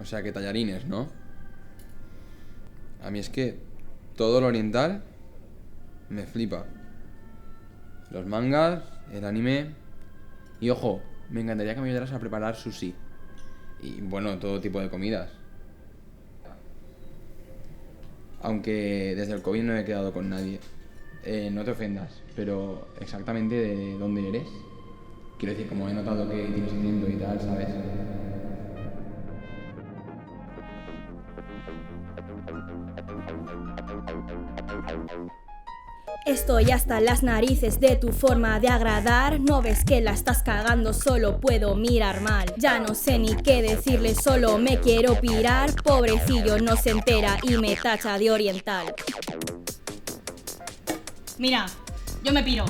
O sea que tallarines, ¿no? A mí es que todo lo oriental me flipa. Los mangas, el anime. Y ojo, me encantaría que me ayudaras a preparar sushi. Y bueno, todo tipo de comidas. Aunque desde el COVID no he quedado con nadie. No te ofendas, pero exactamente de dónde eres. Quiero decir, como he notado que tienes acento y tal, ¿sabes? Estoy hasta las narices de tu forma de agradar. No ves que la estás cagando, solo puedo mirar mal. Ya no sé ni qué decirle, solo me quiero pirar. Pobrecillo no se entera y me tacha de oriental. Mira, yo me piro.